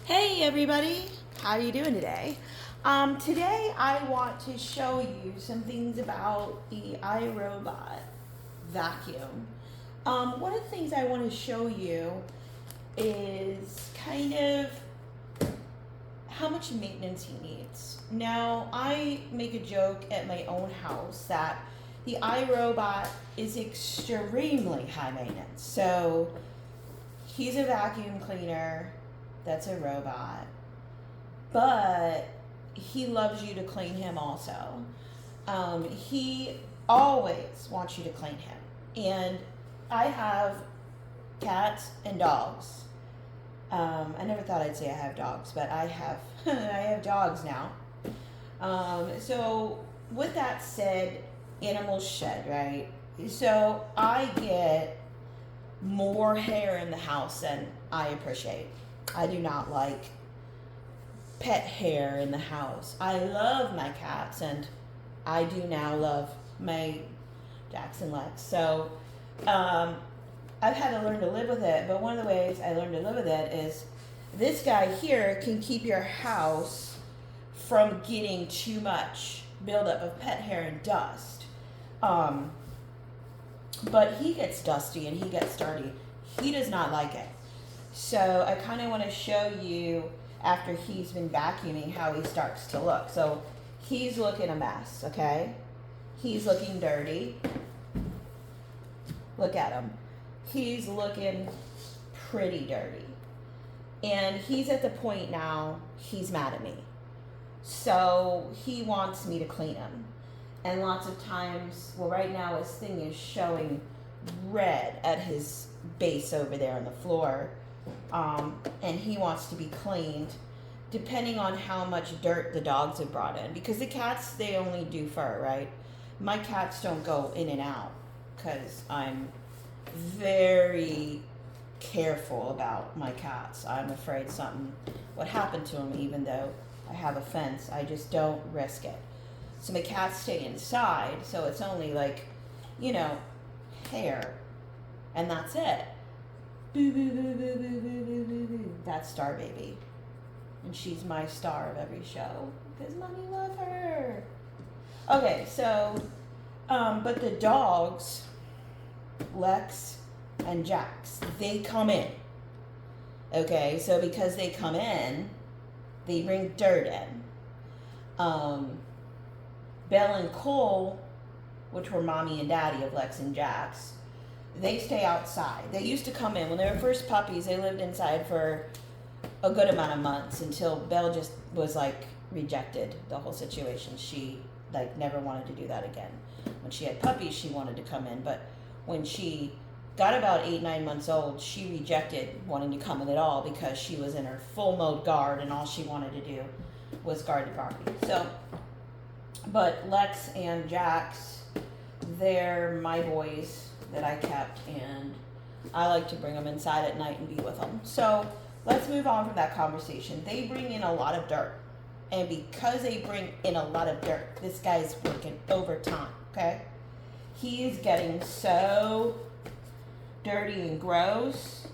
Hey everybody, how are you doing today? Today I want to show you some things about the iRobot vacuum. One of the things I want to show you is kind of how much maintenance he needs. Now, I make a joke at my own house that the iRobot is extremely high maintenance. So, he's a vacuum cleaner that's a robot, but he loves you to clean him also. He always wants you to clean him. And I have cats and dogs. I never thought I'd say I have dogs, but I have I have dogs now. So with that said, animals shed, right? So I get more hair in the house than I appreciate. I do not like pet hair in the house. I love my cats, and I do now love my Jax and Lex. So I've had to learn to live with it, but one of the ways I learned to live with it is this guy here can keep your house from getting too much buildup of pet hair and dust. But he gets dusty and he gets dirty. He does not like it. So I kind of want to show you after he's been vacuuming how he starts to look. So he's looking a mess, okay? He's looking dirty. Look at him. He's looking pretty dirty. And he's at the point now, he's mad at me. So he wants me to clean him. And lots of times, well, right now his thing is showing red at his base over there on the floor. And he wants to be cleaned depending on how much dirt the dogs have brought in. Because the cats, they only do fur, right? My cats don't go in and out because I'm very careful about my cats. I'm afraid something would happen to them even though I have a fence. I just don't risk it. So my cats stay inside, so it's only like, hair. And that's it. Boo, boo, boo, boo, boo, boo, boo, boo, boo. That's Star Baby. And she's my star of every show because mommy love her. Okay, so, but the dogs, Lex and Jax, they come in. Okay, so because they come in, they bring dirt in. Belle and Cole, which were mommy and daddy of Lex and Jax, they stay outside. They used to come in. When they were first puppies, they lived inside for a good amount of months until Belle just was rejected the whole situation. She never wanted to do that again. When she had puppies, she wanted to come in, but when she got about 8-9 months old, she rejected wanting to come in at all because she was in her full mode guard and all she wanted to do was guard the property. So, but Lex and Jax, they're my boys that I kept, and I like to bring them inside at night and be with them. So let's move on from that conversation. They bring in a lot of dirt, and because they bring in a lot of dirt, this guy's working overtime, okay? He is getting so dirty and gross.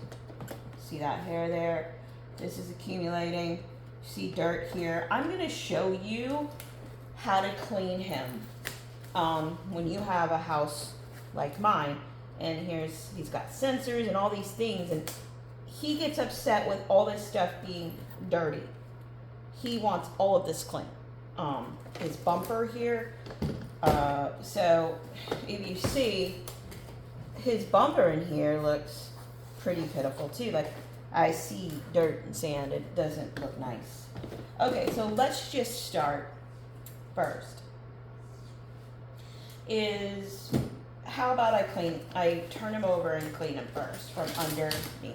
See that hair there? This is accumulating. See dirt here. I'm going to show you how to clean him when you have a house like mine, and he's got sensors and all these things, and he gets upset with all this stuff being dirty. He wants all of this clean. His bumper here, so if you see, his bumper in here looks pretty pitiful too. I see dirt and sand. It doesn't look nice. Okay, so let's just start first. How about I turn him over and clean him first from underneath. Okay.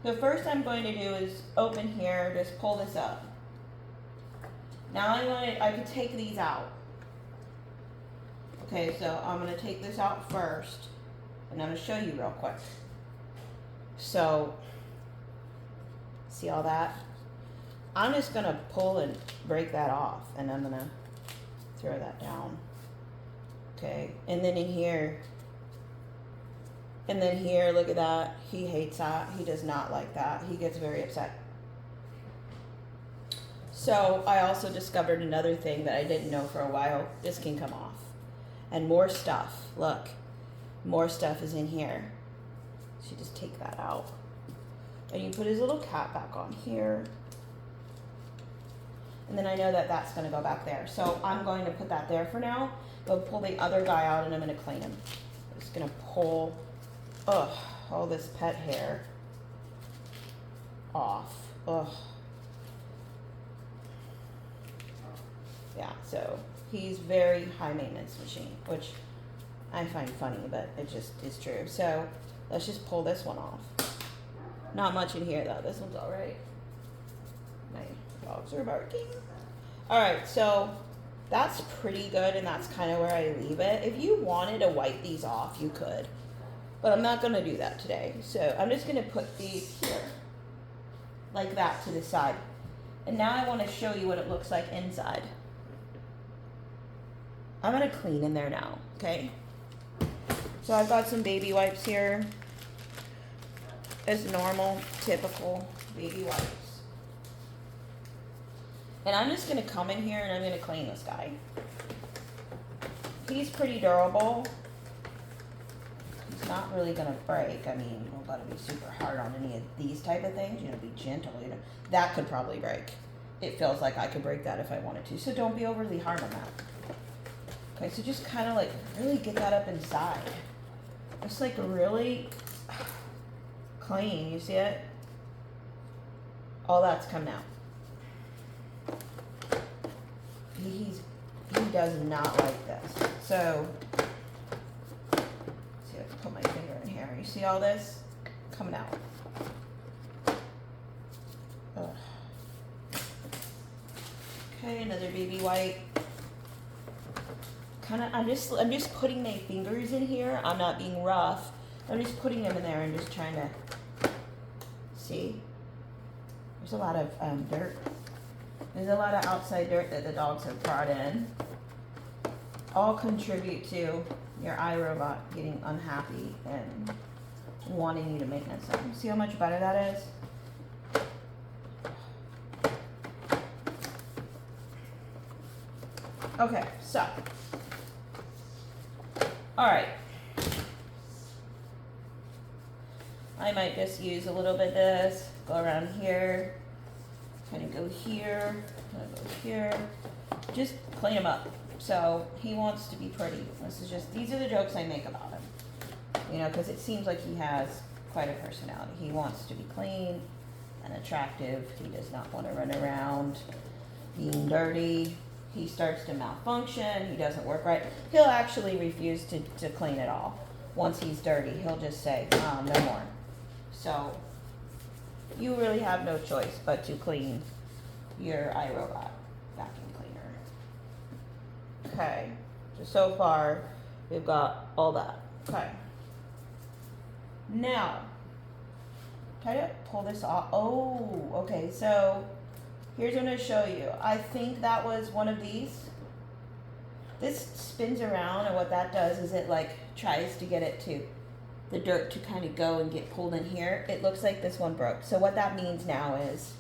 The first I'm going to do is open here, just pull this up. Now I can take these out. Okay, so I'm going to take this out first, and I'm going to show you real quick. So, see all that? I'm just going to pull and break that off, and I'm going to throw that down. Okay, and then in here, And then here, look at that. He hates that. He does not like that. He gets very upset. So I also discovered another thing that I didn't know for a while. This can come off. And more stuff. Look. More stuff is in here. So you just take that out. And you put his little cap back on here. And then I know that that's going to go back there. So I'm going to put that there for now. Go pull the other guy out and I'm going to clean him. I'm just going to pull all this pet hair off. Yeah, so he's very high maintenance machine, which I find funny, but it just is true. So let's just pull this one off. Not much in here though. This one's all right. My dogs are barking. All right, so that's pretty good, and that's kind of where I leave it. If you wanted to wipe these off, you could, but I'm not going to do that today. So I'm just going to put these here, like that, to the side. And now I want to show you what it looks like inside. I'm going to clean in there now, okay? So I've got some baby wipes here. As normal, typical baby wipes. And I'm just going to come in here and I'm going to clean this guy. He's pretty durable. He's not really going to break. I mean, you don't got to be super hard on any of these type of things. You know, be gentle. You know, that could probably break. It feels like I could break that if I wanted to. So don't be overly hard on that. Okay, so just kind of like really get that up inside. Just like really clean. You see it? All that's coming out. He does not like this. So, let's see, I can put my finger in here. You see all this coming out? Ugh. Okay, another baby wipe. I'm just putting my fingers in here. I'm not being rough. I'm just putting them in there and just trying to see. There's a lot of dirt. There's a lot of outside dirt that the dogs have brought in. All contribute to your iRobot getting unhappy and wanting you to maintenance them. See how much better that is? Okay, so. Alright. I might just use a little bit of this, go around here. Kind of go here, kind of go here. Just clean him up. So he wants to be pretty. These are the jokes I make about him. You know, because it seems like he has quite a personality. He wants to be clean and attractive. He does not want to run around being dirty. He starts to malfunction. He doesn't work right. He'll actually refuse to clean at all. Once he's dirty, he'll just say, no more. So you really have no choice but to clean your iRobot vacuum cleaner. Okay, so far we've got all that. Okay. Now, try to pull this off. Oh, okay, so here's what I'm going to show you. I think that was one of these. This spins around, and what that does is it like tries to get it to the dirt to kind of go and get pulled in here. It looks like this one broke. So what that means now is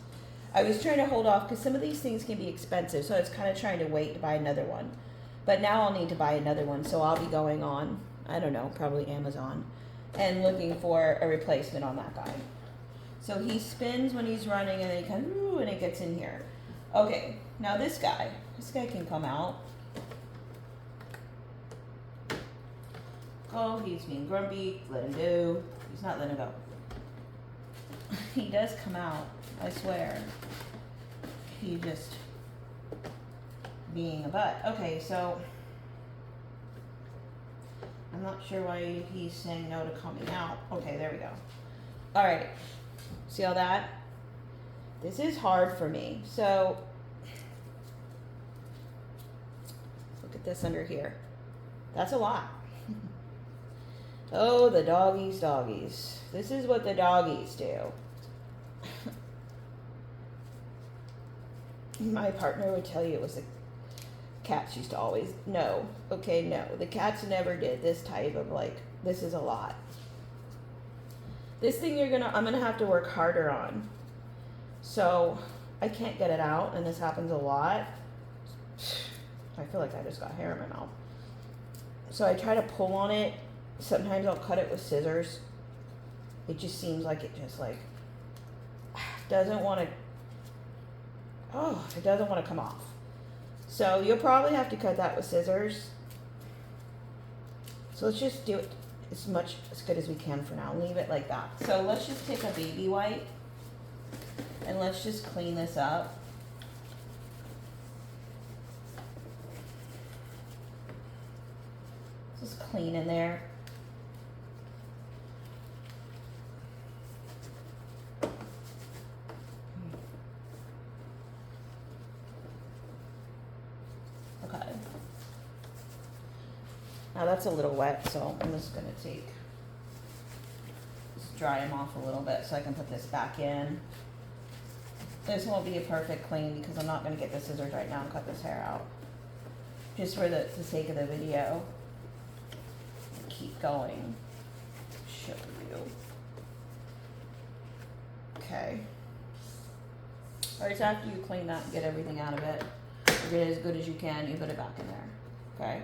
I was trying to hold off because some of these things can be expensive. So I was kind of trying to wait to buy another one. But now I'll need to buy another one. So I'll be going on, I don't know, probably Amazon and looking for a replacement on that guy. So he spins when he's running and then he kind of, and it gets in here. Okay, now this guy can come out. Oh, he's being grumpy. Let him do. He's not letting go. He does come out, I swear. He's just being a butt. Okay, so I'm not sure why he's saying no to coming out. Okay, there we go. All right. See all that? This is hard for me. So look at this under here. That's a lot. Oh, the doggies. This is what the doggies do. My partner would tell you it was the cats used to always, no. Okay, no. The cats never did this type of like, this is a lot. This thing I'm gonna have to work harder on. So I can't get it out, and this happens a lot. I feel like I just got hair in my mouth. So I try to pull on it. Sometimes I'll cut it with scissors. It just seems like it just like doesn't want to, it doesn't want to come off. So you'll probably have to cut that with scissors. So let's just do it as good as we can for now. Leave it like that. So let's just take a baby wipe and let's just clean this up. Just clean in there. Okay. Now that's a little wet, so I'm just gonna just dry them off a little bit so I can put this back in. This won't be a perfect clean because I'm not gonna get the scissors right now and cut this hair out. Just for the sake of the video. Keep going. Show you. Okay. Alright, so after you clean that and get everything out of it, get it as good as you can, you put it back in there. Okay?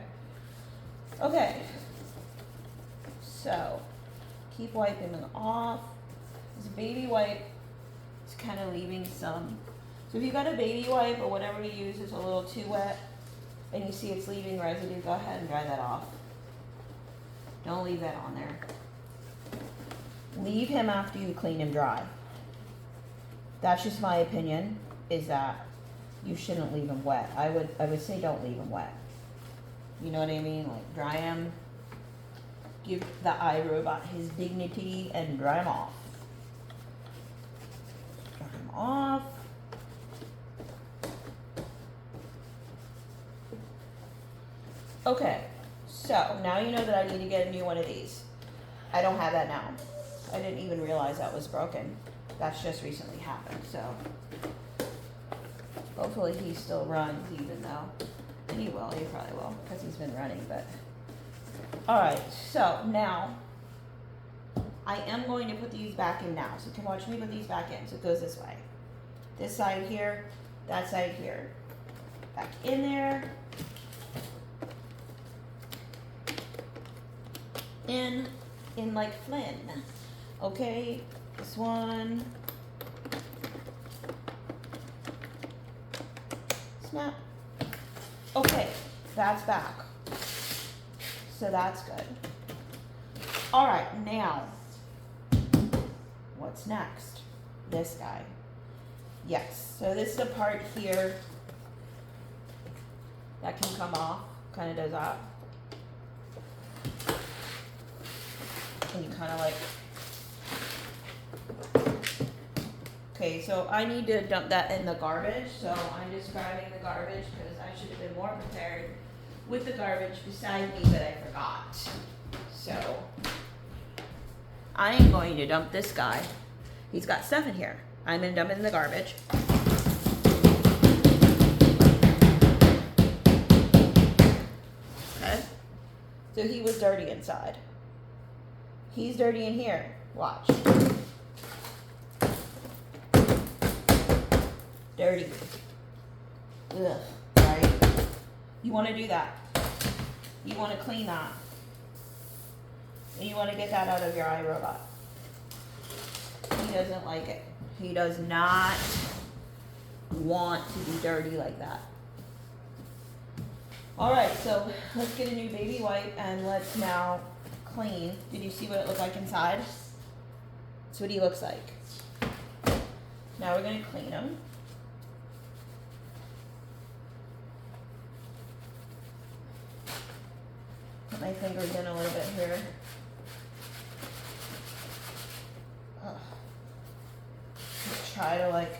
Okay. So, keep wiping them off. This baby wipe is kind of leaving some. So if you got a baby wipe or whatever you use is a little too wet and you see it's leaving residue, go ahead and dry that off. Don't leave that on there. Leave him after you clean him dry. That's just my opinion, is that you shouldn't leave him wet. I would say don't leave him wet. You know what I mean? Like dry him. Give the iRobot his dignity and dry him off. Dry him off. Okay. So, now you know that I need to get a new one of these. I don't have that now. I didn't even realize that was broken. That's just recently happened, so. Hopefully he still runs even though. And he probably will, because he's been running, but. Alright, so now, I am going to put these back in now. So you can watch me put these back in. So it goes this way. This side here, that side here. Back in there. In like Flynn. Okay, this one. Snap. Okay, that's back. So that's good. All right, now, what's next? This guy. Yes, so this is the part here that can come off, kind of does that. And you kind of like, okay, so I need to dump that in the garbage, so I'm just grabbing the garbage because I should have been more prepared with the garbage beside me, but I forgot. So, I am going to dump this guy. He's got stuff in here. I'm going to dump it in the garbage. Okay, so he was dirty inside. He's dirty in here. Watch. Dirty. Ugh, right? You want to do that. You want to clean that. And you want to get that out of your iRobot. He doesn't like it. He does not want to be dirty like that. Alright, so let's get a new baby wipe and let's now clean. Did you see what it looked like inside? That's what he looks like. Now we're going to clean him. Put my fingers in a little bit here. Try to like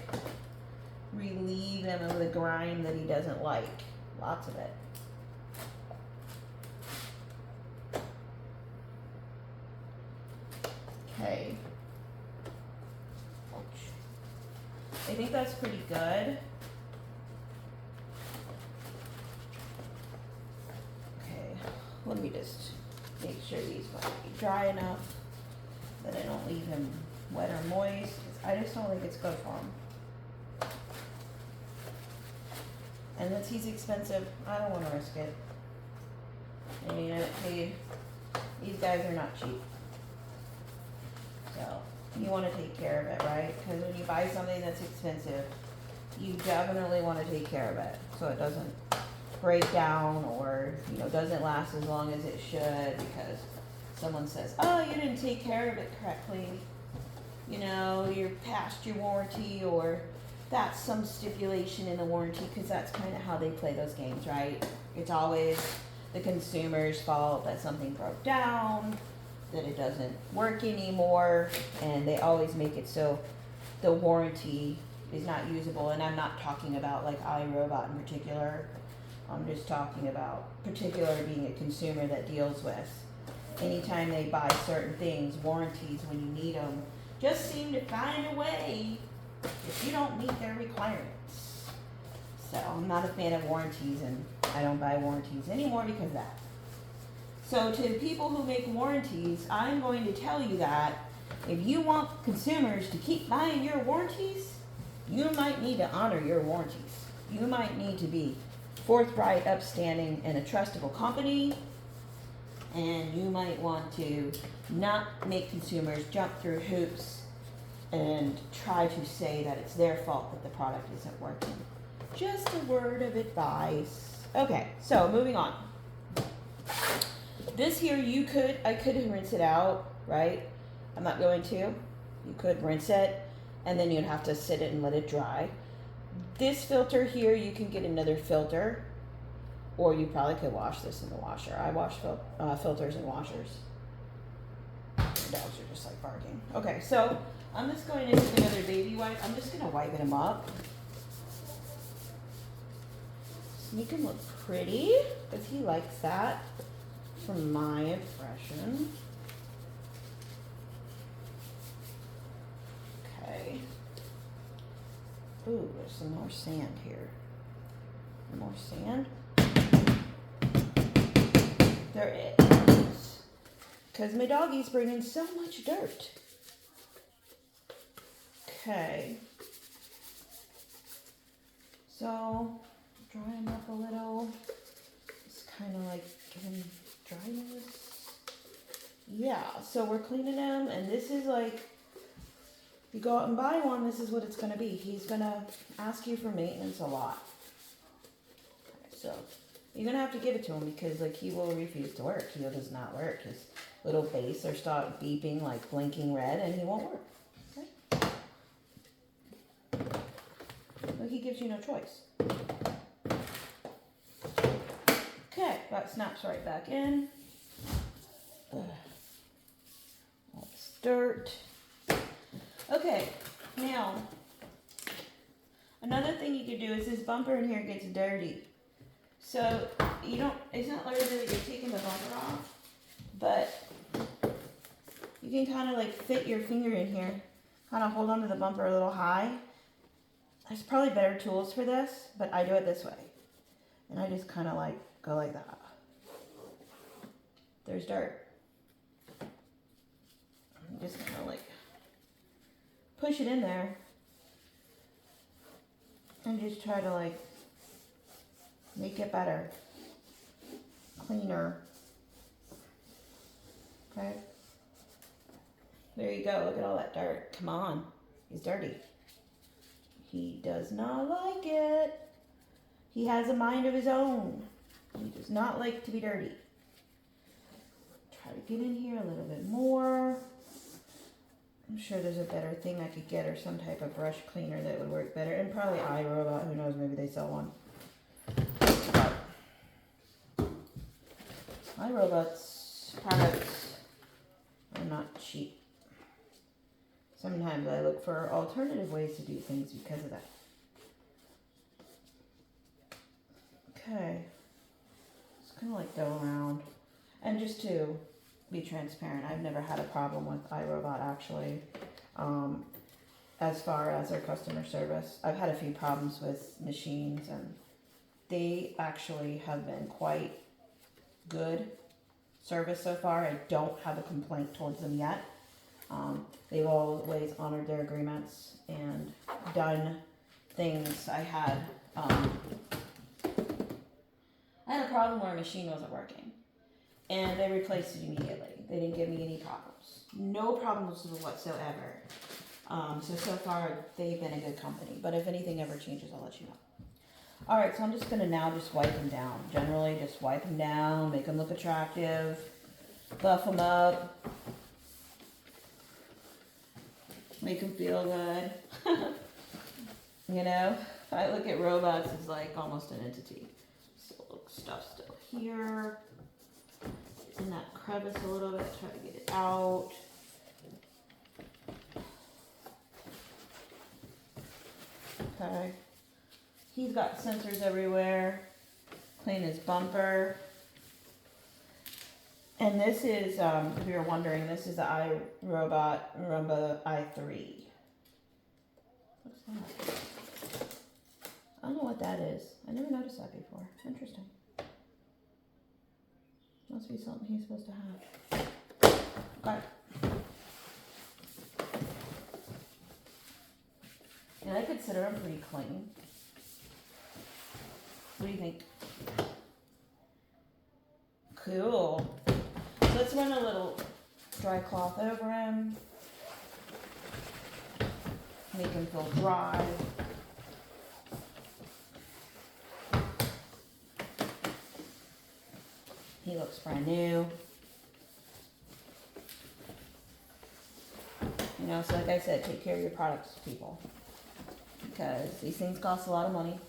relieve him of the grime that he doesn't like. Lots of it. Okay. I think that's pretty good. Okay, let me just make sure these might be dry enough. that I don't leave him wet or moist. I just don't think it's good for him. And since he's expensive, I don't want to risk it. And you know, these guys are not cheap. So you want to take care of it, right? Because when you buy something that's expensive, you definitely want to take care of it so it doesn't break down or, you know, doesn't last as long as it should because someone says, oh, you didn't take care of it correctly. You know, you're past your warranty, or that's some stipulation in the warranty, because that's kind of how they play those games, right? It's always the consumer's fault that something broke down, that it doesn't work anymore, and they always make it so the warranty is not usable. And I'm not talking about like iRobot in particular. I'm just talking about particular being a consumer that deals with. Anytime they buy certain things, warranties when you need them, just seem to find a way if you don't meet their requirements. So I'm not a fan of warranties, and I don't buy warranties anymore because of that. So to people who make warranties, I'm going to tell you that if you want consumers to keep buying your warranties, you might need to honor your warranties. You might need to be forthright, upstanding, and a trustable company. And you might want to not make consumers jump through hoops and try to say that it's their fault that the product isn't working. Just a word of advice. Okay, so moving on. This here, I could rinse it out, right? I'm not going to. You could rinse it, and then you'd have to sit it and let it dry. This filter here, you can get another filter, or you probably could wash this in the washer. I wash filters in washers. The dogs are just like barking. Okay, so I'm just going to take another baby wipe. I'm just going to wipe him up. Make him look pretty, because he likes that, from my impression. Okay. Ooh, there's some more sand here. More sand? There is. Because my doggies bring in so much dirt. Okay. So, dry them up a little. Just kind of like give them dryness. Yeah, so we're cleaning them, and this is like, if you go out and buy one, this is what it's going to be. He's going to ask you for maintenance a lot. Okay, so you're going to have to give it to him, because like he will refuse to work. He does not work. His little face will start beeping, like blinking red, and he won't work. Okay? So he gives you no choice. Okay, that snaps right back in. All this dirt. Okay, now, another thing you could do is this bumper in here gets dirty. So, it's not literally that you're taking the bumper off, but you can kind of like fit your finger in here, kind of hold onto the bumper a little high. There's probably better tools for this, but I do it this way. And I just kind of like go like that. There's dirt. I'm just kind of like push it in there and just try to like make it better, cleaner. Okay. There you go. Look at all that dirt. Come on. He's dirty. He does not like it. He has a mind of his own. He does not like to be dirty. Try to get in here a little bit more. I'm sure there's a better thing I could get, or some type of brush cleaner that would work better. And probably iRobot. Who knows? Maybe they sell one. iRobot's products are not cheap. Sometimes I look for alternative ways to do things because of that. Okay. Just kind of like go around. And just to be transparent, I've never had a problem with iRobot actually. As far as their customer service, I've had a few problems with machines, and they actually have been quite good service so far. I don't have a complaint towards them yet. They've always honored their agreements and done things. I had a problem where a machine wasn't working, and they replaced it immediately. They didn't give me any problems. No problems whatsoever. So far, they've been a good company. But if anything ever changes, I'll let you know. Alright, so I'm just going to now just wipe them down. Generally, just wipe them down, make them look attractive, buff them up, make them feel good. You know, I look at robots as like almost an entity. So stuff still here. In that crevice a little bit, try to get it out. Okay. He's got sensors everywhere. Clean his bumper. And this is, if you're wondering, this is the iRobot Roomba i3. What's that? I don't know what that is. I never noticed that before. Interesting. Must be something he's supposed to have. Okay. And I consider him pretty clean. What do you think? Cool. So let's run a little dry cloth over him. Make him feel dry. He looks brand new. You know, so like I said, take care of your products, people. Because these things cost a lot of money.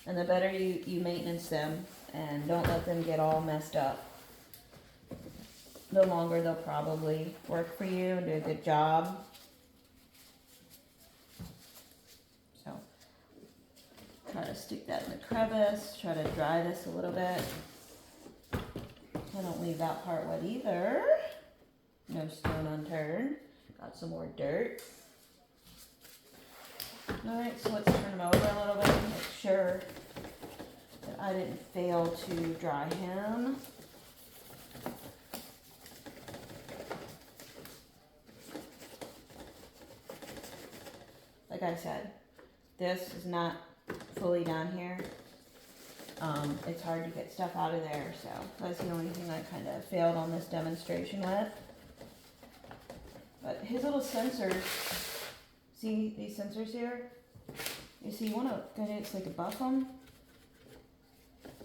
And the better you maintenance them and don't let them get all messed up, the longer they'll probably work for you and do a good job. So, try to stick that in the crevice. Try to dry this a little bit. I don't leave that part wet either. No stone unturned. Got some more dirt. Alright, so let's turn him over a little bit and make sure that I didn't fail to dry him. Like I said, this is not fully done here. It's hard to get stuff out of there, so that's the only thing I kind of failed on this demonstration with. But his little sensors, see these sensors here? You see, you want to get it so you can buff them.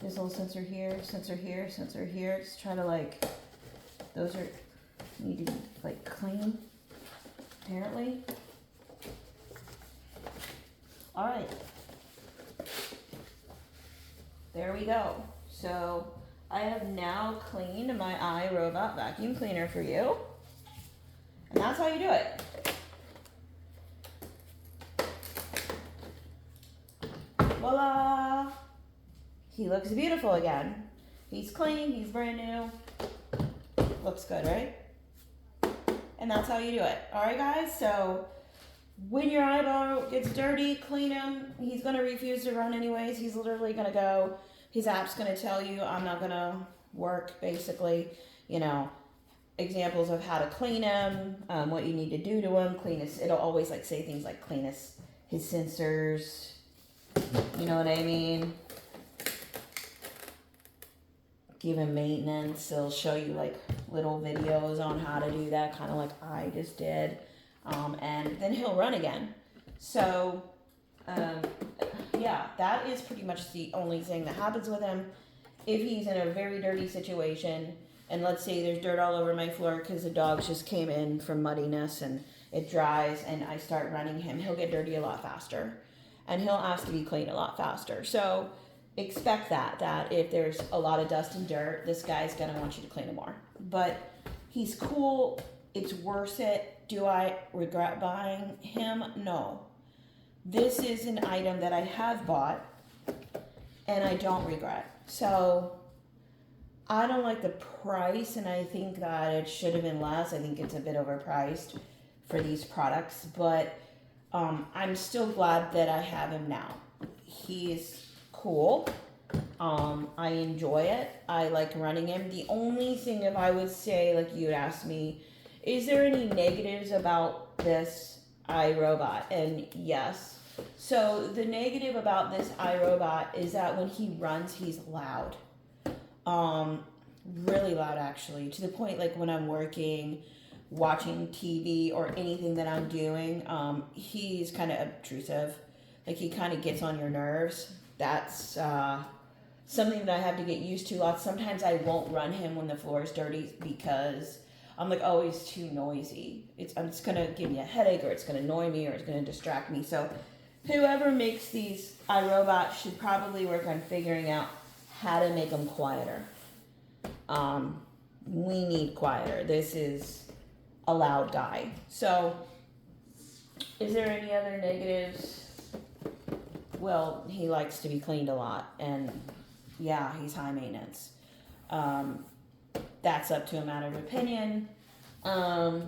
This little sensor here, sensor here, sensor here. Just try to like, those are, need to be like clean, apparently. Alright. There we go. So I have now cleaned my iRobot vacuum cleaner for you. And that's how you do it. Voila! He looks beautiful again. He's clean, he's brand new. Looks good, right? And that's how you do it. Alright guys, so when your eyeball gets dirty, clean him. He's going to refuse to run anyways. He's literally going to go. His app's going to tell you, I'm not going to work, basically. You know, examples of how to clean him, what you need to do to him. Clean his, it'll always like say things like clean his sensors. You know what I mean? Give him maintenance. It'll show you like little videos on how to do that, kind of like I just did. And then he'll run again. So, yeah, that is pretty much the only thing that happens with him. If he's in a very dirty situation, and let's say there's dirt all over my floor because the dogs just came in from muddiness and it dries and I start running him, he'll get dirty a lot faster. And he'll ask to be cleaned a lot faster. So, expect that if there's a lot of dust and dirt, this guy's going to want you to clean him more. But he's cool. It's worth it. Do I regret buying him? No. This is an item that I have bought and I don't regret. So I don't like the price and I think that it should have been less. I think it's a bit overpriced for these products, but I'm still glad that I have him now. He's cool. I enjoy it. I like running him. The only thing, if I would say, like you would ask me, Is there any negatives about this iRobot? And yes. So the negative about this iRobot is that when he runs, he's loud. Um, Really loud actually, to the point like when I'm working, watching TV or anything that I'm doing, he's kind of obtrusive. Like he kind of gets on your nerves. That's something that I have to get used to. Lots sometimes I won't run him when the floor is dirty because I'm like, oh, he's too noisy. It's gonna give me a headache, or it's gonna annoy me, or it's gonna distract me. So whoever makes these iRobots should probably work on figuring out how to make them quieter. We need quieter. This is a loud guy. So, is there any other negatives? Well, he likes to be cleaned a lot, and yeah, he's high maintenance. That's up to a matter of opinion. I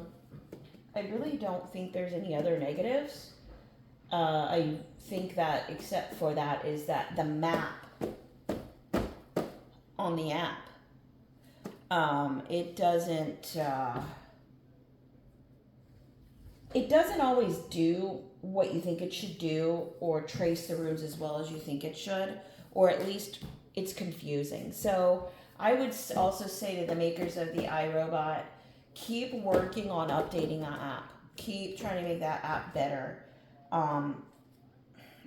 really don't think there's any other negatives. I think that, except for that, is that the map on the app, it doesn't always do what you think it should do, or trace the rooms as well as you think it should, or at least it's confusing. So I would also say to the makers of the iRobot, keep working on updating that app. Keep trying to make that app better.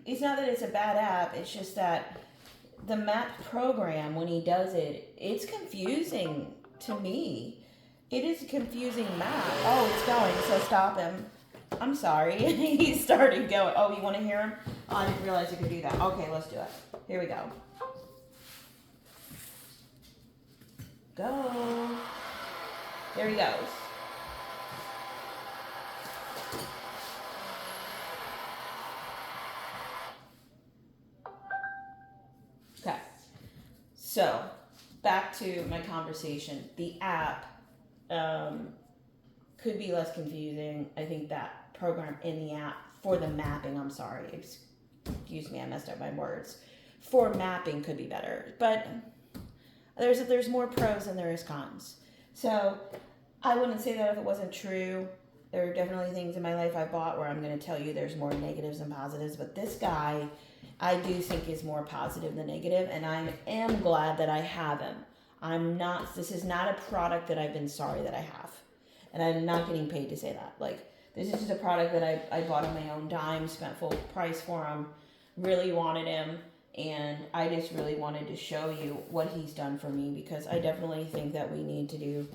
It's not that it's a bad app, it's just that the map program, when he does it, it's confusing to me. It is a confusing map. Oh, it's going, so stop him. I'm sorry. He started going. Oh, you want to hear him? Oh, I didn't realize you could do that. Okay, let's do it. Here we go. Go. There he goes. Okay. So, back to my conversation. The app could be less confusing. I think that program in the app for the mapping, I'm sorry, excuse me, I messed up my words. For mapping could be better, but there's more pros than there is cons. So I wouldn't say that if it wasn't true. There are definitely things in my life I bought where I'm going to tell you there's more negatives than positives, but this guy I do think is more positive than negative, and I am glad that I have him. This is not a product that I've been sorry that I have. And I'm not getting paid to say that. Like, this is just a product that I bought on my own dime, spent full price for him, really wanted him, and I just really wanted to show you what he's done for me, because I definitely think that we need to do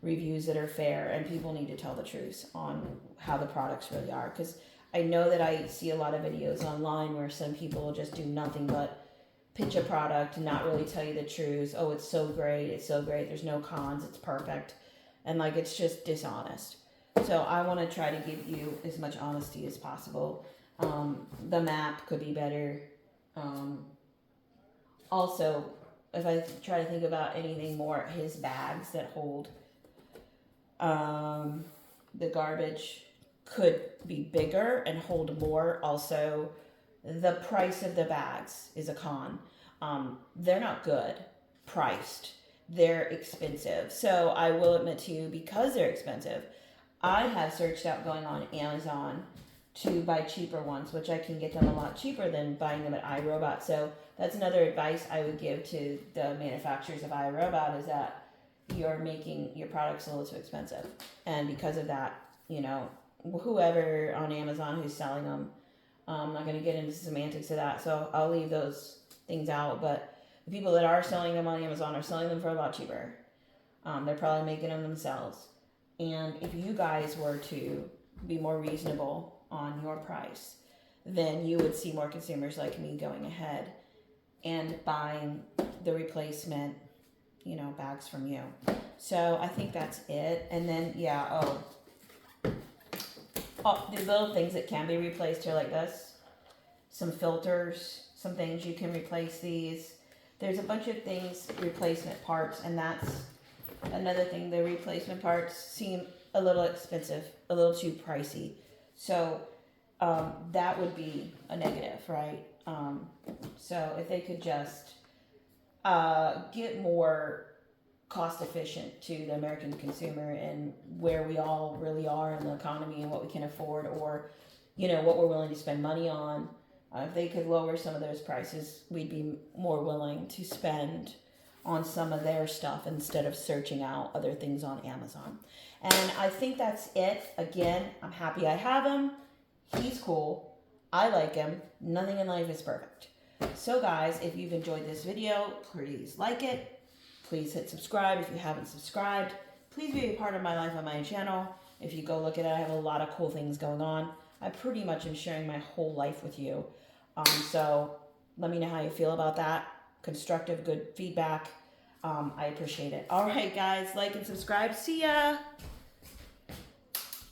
reviews that are fair, and people need to tell the truth on how the products really are. Because I know that I see a lot of videos online where some people just do nothing but pitch a product and not really tell you the truth. Oh, it's so great, there's no cons, it's perfect. And like, it's just dishonest. So I want to try to give you as much honesty as possible. The map could be better. Also, if I try to think about anything more, his bags that hold the garbage could be bigger and hold more. Also, the price of the bags is a con. They're not good priced. They're expensive. So I will admit to you, because they're expensive, I have searched out going on Amazon to buy cheaper ones, which I can get them a lot cheaper than buying them at iRobot. So that's another advice I would give to the manufacturers of iRobot, is that you're making your products a little too expensive. And because of that, whoever on Amazon who's selling them, I'm not going to get into semantics of that, so I'll leave those things out. But the people that are selling them on Amazon are selling them for a lot cheaper. They're probably making them themselves. And if you guys were to be more reasonable on your price, then you would see more consumers like me going ahead and buying the replacement, bags from you. So I think that's it. And then, the little things that can be replaced are like this. Some filters, some things you can replace these. There's a bunch of things, replacement parts, and that's another thing. The replacement parts seem a little expensive, a little too pricey. So that would be a negative, right? So if they could just get more cost efficient to the American consumer and where we all really are in the economy and what we can afford, or, you know, what we're willing to spend money on. If they could lower some of those prices, we'd be more willing to spend on some of their stuff instead of searching out other things on Amazon. And I think that's it. Again, I'm happy I have him. He's cool. I like him. Nothing in life is perfect. So guys, if you've enjoyed this video, please like it. Please hit subscribe if you haven't subscribed. Please be a part of my life on my channel. If you go look at it, I have a lot of cool things going on. I pretty much am sharing my whole life with you. So let me know how you feel about that. Constructive, good feedback. I appreciate it. All right, guys, like and subscribe. See ya.